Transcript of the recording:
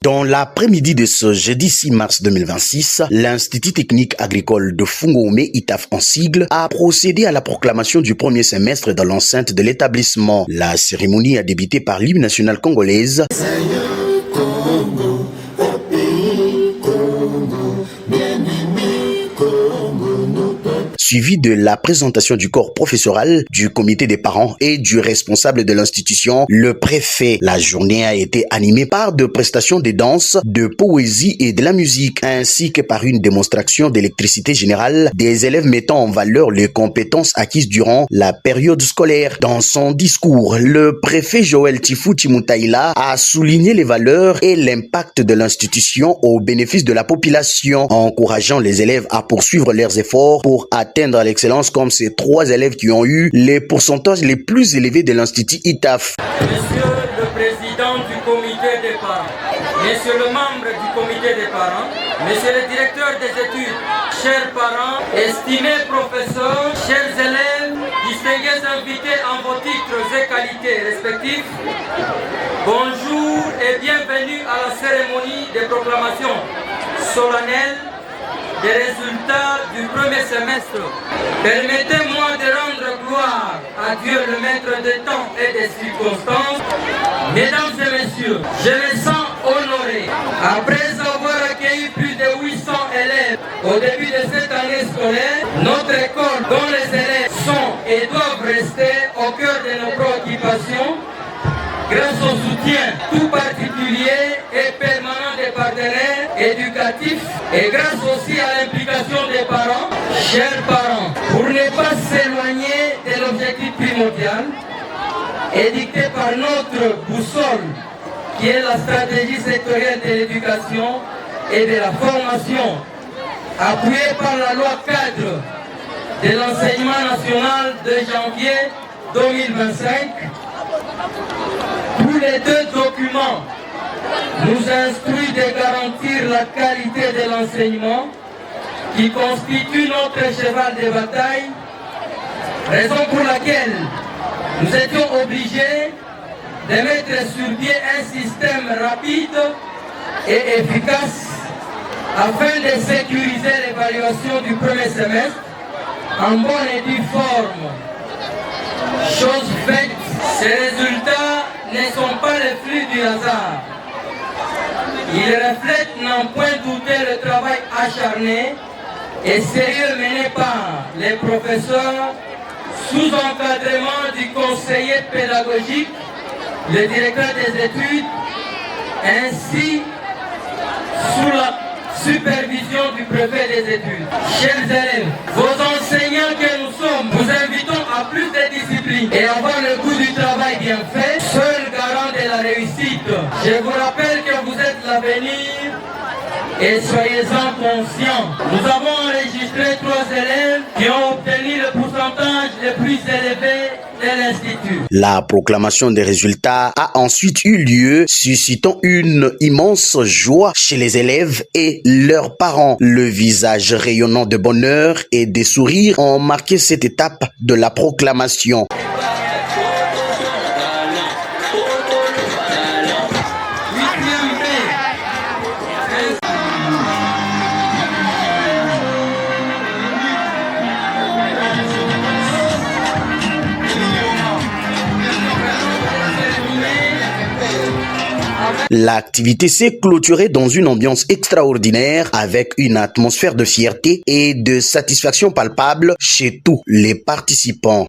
Dans l'après-midi de ce jeudi 6 mars 2026, l'Institut technique agricole de Fungomé, ITAF en sigle, a procédé à la proclamation du premier semestre dans l'enceinte de l'établissement. La cérémonie a débuté par l'hymne national congolaise. Suivi de la présentation du corps professoral, du comité des parents et du responsable de l'institution, le préfet. La journée a été animée par de prestations de danse, de poésie et de la musique, ainsi que par une démonstration d'électricité générale des élèves mettant en valeur les compétences acquises durant la période scolaire. Dans son discours, le préfet Joël Tifouti Moutaïla a souligné les valeurs et l'impact de l'institution au bénéfice de la population, encourageant les élèves à poursuivre leurs efforts pour atteindre l'excellence comme ces trois élèves qui ont eu les pourcentages les plus élevés de l'Institut ITAF. Monsieur le président du comité des parents, monsieur le membre du comité des parents, monsieur le directeur des études, chers parents, estimés professeurs, chers élèves, distingués invités en vos titres et qualités respectifs, bonjour et bienvenue à la cérémonie de proclamation solennelle des résultats du premier semestre. Permettez-moi de rendre gloire à Dieu, le maître des temps et des circonstances. Mesdames et messieurs, je me sens honoré. Après avoir accueilli plus de 800 élèves au début de cette année scolaire, notre école dont les élèves sont et doivent rester au cœur de nos préoccupations, grâce au soutien tout particulier et permanent des partenaires éducatifs et grâce aussi à l'implication des parents, chers parents, pour ne pas s'éloigner de l'objectif primordial édicté par notre boussole qui est la stratégie sectorielle de l'éducation et de la formation appuyée par la loi cadre de l'enseignement national de janvier 2025. Tous les deux documents nous instruisent de garantir la qualité de l'enseignement qui constitue notre cheval de bataille, raison pour laquelle nous étions obligés de mettre sur pied un système rapide et efficace afin de sécuriser l'évaluation du premier semestre en bonne et due forme. Chose faite, ces résultats ne sont pas le fruit du hasard. Ils reflètent, n'en point douter, le travail acharné et sérieux mené par les professeurs sous encadrement du conseiller pédagogique, le directeur des études, ainsi sous la supervision du préfet des études. Chers élèves, vos enseignants que nous sommes, vous invitons à plus de discipline et avoir le goût du travail bien fait, seul garant de la réussite. Je vous rappelle que vous êtes l'avenir et soyez-en conscients. Nous avons enregistré 3 élèves qui ont obtenu le pourcentage le plus élevé de l'Institut. La proclamation des résultats a ensuite eu lieu, suscitant une immense joie chez les élèves et leurs parents. Le visage rayonnant de bonheur et des sourires ont marqué cette étape de la proclamation. L'activité s'est clôturée dans une ambiance extraordinaire avec une atmosphère de fierté et de satisfaction palpable chez tous les participants.